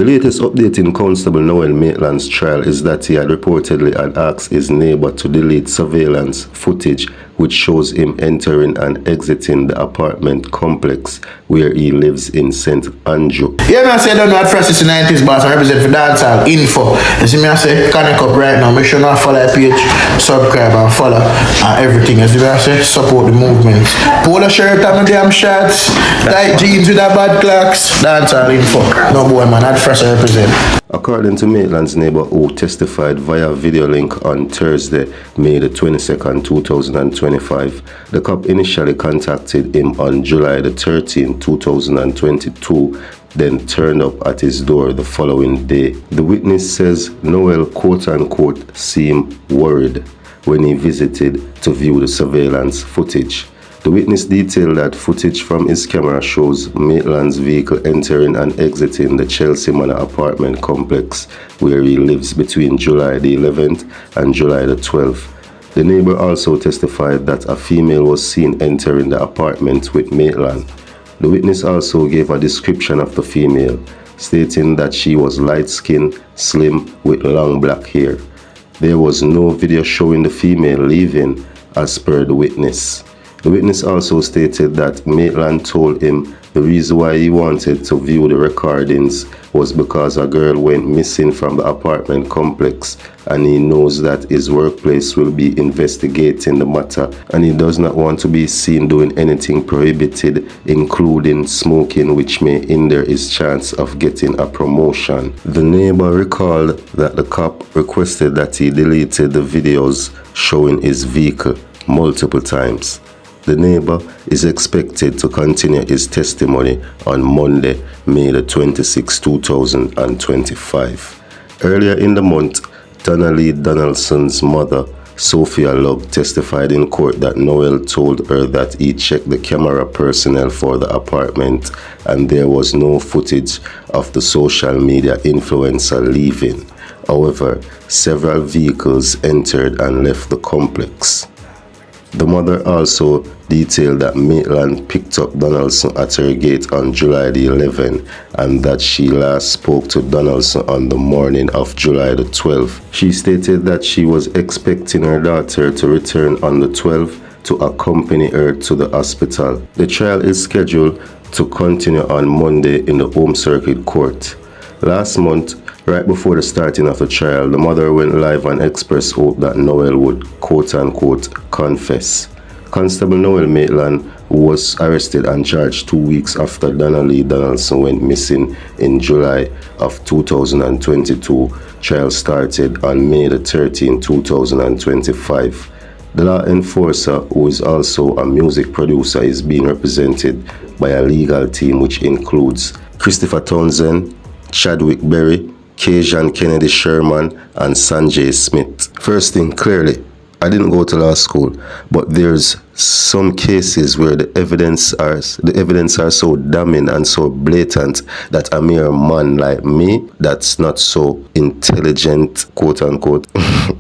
The latest update in Constable Noel Maitland's trial is that he had reportedly asked his neighbor to delete surveillance footage which shows him entering and exiting the apartment complex where he lives in St. Andrew. Yeah, man, I say I don't know at first it's the 90s, but I represent for Dancehall info. You see me, I say connect up right now. Make sure you follow the page, subscribe and follow and everything. You see me, I say support the movement. Polo shirt and the damn shirts, tight jeans with a bad clocks. Dancehall info. No boy, man, at first I represent. According to Maitland's neighbor who testified via video link on Thursday, May the 22nd, 2025, the cop initially contacted him on July the 13th, 2022, then turned up at his door the following day. The witness says Noel quote-unquote seemed worried when he visited to view the surveillance footage. The witness detailed that footage from his camera shows Maitland's vehicle entering and exiting the Chelsea Manor apartment complex where he lives between July the 11th and July the 12th. The neighbor also testified that a female was seen entering the apartment with Maitland. The witness also gave a description of the female, stating that she was light-skinned, slim, with long black hair. There was no video showing the female leaving, as per the witness. The witness also stated that Maitland told him the reason why he wanted to view the recordings was because a girl went missing from the apartment complex and he knows that his workplace will be investigating the matter and he does not want to be seen doing anything prohibited, including smoking, which may hinder his chance of getting a promotion. The neighbor recalled that the cop requested that he deleted the videos showing his vehicle multiple times. The neighbor is expected to continue his testimony on Monday, May the 26th, 2025. Earlier in the month, Donnelly Donaldson's mother, Sophia Lugg, testified in court that Noel told her that he checked the camera personnel for the apartment and there was no footage of the social media influencer leaving. However, several vehicles entered and left the complex. The mother also detailed that Maitland picked up Donaldson at her gate on July the 11th and that she last spoke to Donaldson on the morning of July the 12th. She stated that she was expecting her daughter to return on the 12th to accompany her to the hospital. The trial is scheduled to continue on Monday in the Home Circuit Court. Last month, right before the starting of the trial, the mother went live and expressed hope that Noel would quote-unquote confess. Constable Noel Maitland was arrested and charged 2 weeks after Donnelly Donaldson went missing in July of 2022. Trial started on May the 13th, 2025. The law enforcer, who is also a music producer, is being represented by a legal team which includes Christopher Townsend, Chadwick Berry, Kajan Kennedy Sherman, and Sanjay Smith. First thing, clearly, I didn't go to law school, but there's some cases where the evidence are so damning and so blatant that a mere man like me, that's not so intelligent, quote unquote,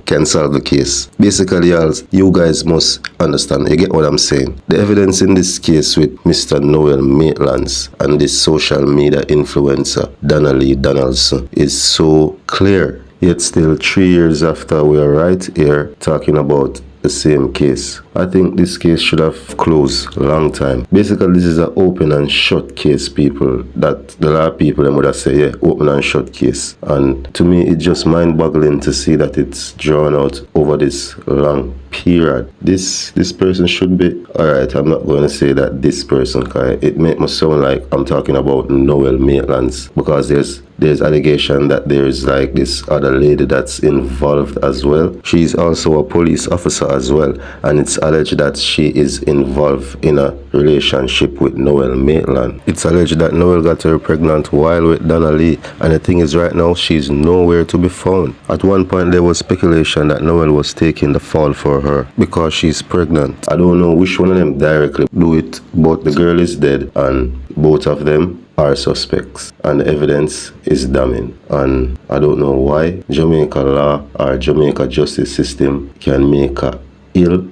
can solve the case. Basically, you guys must understand. You get what I'm saying? The evidence in this case with Mr. Noel Maitland and this social media influencer Donnelly Donaldson is so clear. Yet still 3 years after, we are right here talking about the same case. I think this case should have closed a long time. Basically, this is an open and shut case, people. That a lot of people would have said, yeah, open and shut case. And to me, it's just mind-boggling to see that it's drawn out over this long period. This person should be, alright, I'm not going to say that this person, because it makes me sound like I'm talking about Noel Maitland, because there's allegation that there's like this other lady that's involved as well. She's also a police officer as well, and it's alleged that she is involved in a relationship with Noel Maitland. It's alleged that Noel got her pregnant while with Donnelly, and the thing is right now she's nowhere to be found. At one point there was speculation that Noel was taking the fall for her because she's pregnant. I don't know which one of them directly do it, but the girl is dead and both of them are suspects and the evidence is damning, and I don't know why Jamaica law or Jamaica justice system can make a ill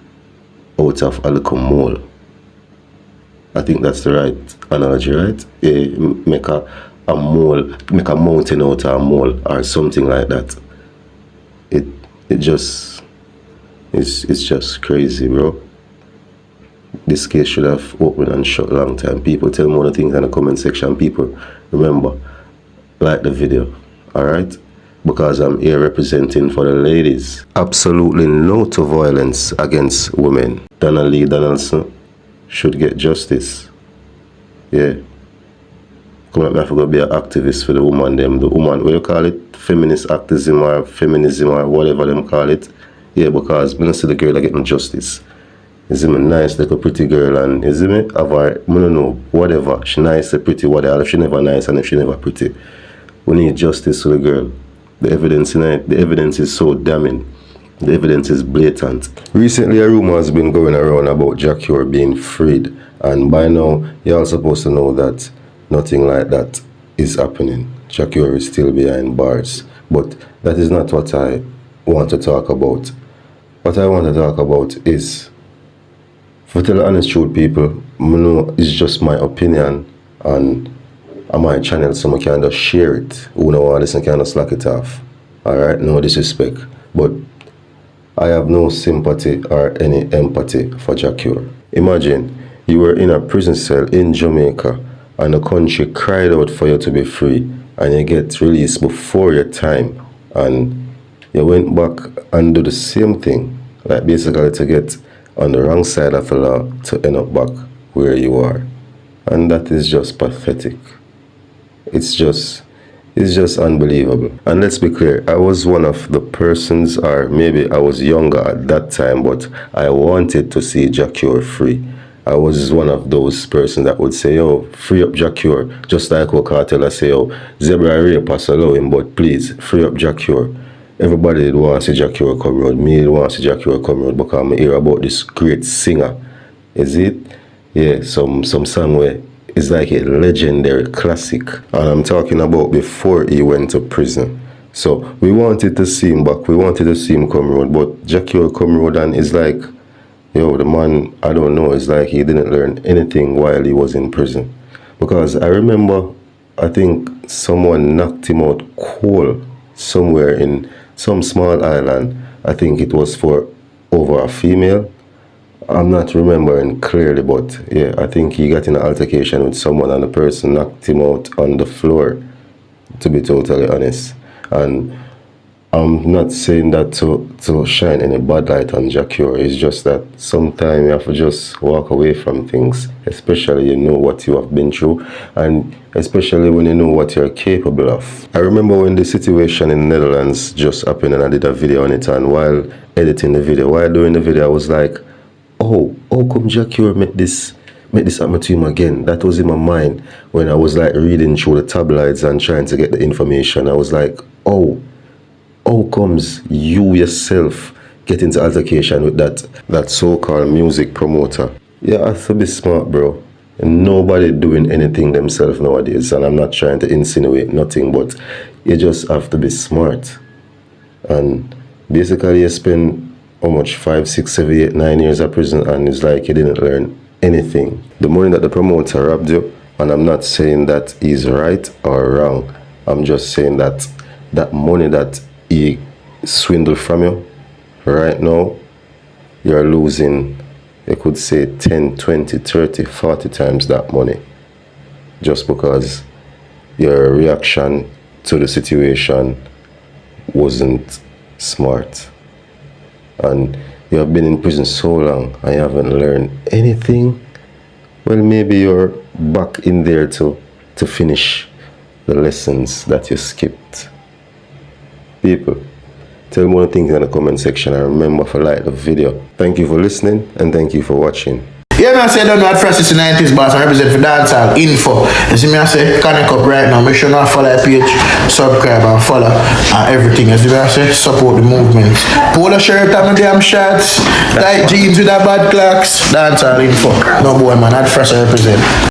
out of a little mole. I think that's the right analogy, right? Make a a mole, make a mountain out of a mole or something like that. It just, it's just crazy, bro. This case should have opened and shut a long time. People tell me all the things in the comment section. People, remember, like the video, alright? Because I'm here representing for the ladies. Absolutely no to violence against women. Donnelly Donaldson should get justice. Yeah. Come at me, I forgot to be an activist for the woman them. The woman, what you call it? Feminist activism or feminism or whatever them call it. Yeah, because when I see the girl that getting justice. Is it nice, like a pretty girl, and is it me? Have I don't know, whatever. She nice, pretty, whatever. If she never nice and if she never pretty. We need justice for the girl. The evidence in it, the evidence is so damning. The evidence is blatant. Recently, a rumor has been going around about Jacure being freed, and by now, you're all supposed to know that nothing like that is happening. Jacure is still behind bars, but that is not what I want to talk about. What I want to talk about is, for tell the honest truth, people, know it's just my opinion, and on my channel, so I can just share it. Who know want listen can just slack it off. Alright, no disrespect. But I have no sympathy or any empathy for Jacure. Imagine you were in a prison cell in Jamaica and the country cried out for you to be free, and you get released before your time, and you went back and do the same thing, like basically to get on the wrong side of the law to end up back where you are. And that is just pathetic. It's just unbelievable. And let's be clear, I was one of the persons, or maybe I was younger at that time, but I wanted to see Jacure free. I was one of those persons that would say, yo, free up Jacure. Just like what Cartel say, yo, Zebra rape us, allow him, but please, free up Jacure. Everybody did want to see Jacure come road. Me did want to see Jacure come road because I hear about this great singer. Is it? Yeah, some song where it's like a legendary classic. And I'm talking about before he went to prison. So we wanted to see him back. We wanted to see him come road. But Jacure come road and it's like, yo, the man, I don't know, it's like he didn't learn anything while he was in prison. Because I remember, I think someone knocked him out cold somewhere in some small island. I think it was for over a female. I'm not remembering clearly, but yeah, I think he got in an altercation with someone and the person knocked him out on the floor, to be totally honest. And I'm not saying that to shine any bad light on Jacure. It's just that sometimes you have to just walk away from things, especially you know what you have been through, and especially when you know what you're capable of. I remember when the situation in the Netherlands just happened and I did a video on it, and while editing the video, while doing the video, I was like, oh, how come Jacure make this happen to him again? That was in my mind when I was like reading through the tabloids and trying to get the information. I was like, oh, how comes you yourself get into altercation with that so-called music promoter? You have to be smart, bro. And nobody doing anything themselves nowadays. And I'm not trying to insinuate nothing, but you just have to be smart. And basically you spend how much, 5, 6, 7, 8, 9 years of prison, and it's like you didn't learn anything. The money that the promoter robbed you, and I'm not saying that he's right or wrong. I'm just saying that that money that he swindled from you, right now, you're losing, you could say 10, 20, 30, 40 times that money. Just because your reaction to the situation wasn't smart. And you have been in prison so long and you haven't learned anything. Well, maybe you're back in there to finish the lessons that you skipped. People, tell me what you think in the comment section, and remember to like the video. Thank you for listening and thank you for watching. Yeah, man, I say I don't know at first it's the 90s, boss. I represent for Dancehall info. You see me, I say connect up right now. Make sure you follow the page, subscribe and follow and everything. You see me, I say support the movement. Polo shirt and the damn shirts, tight jeans with a bad clocks. Dancehall info. No boy, man, at first I represent.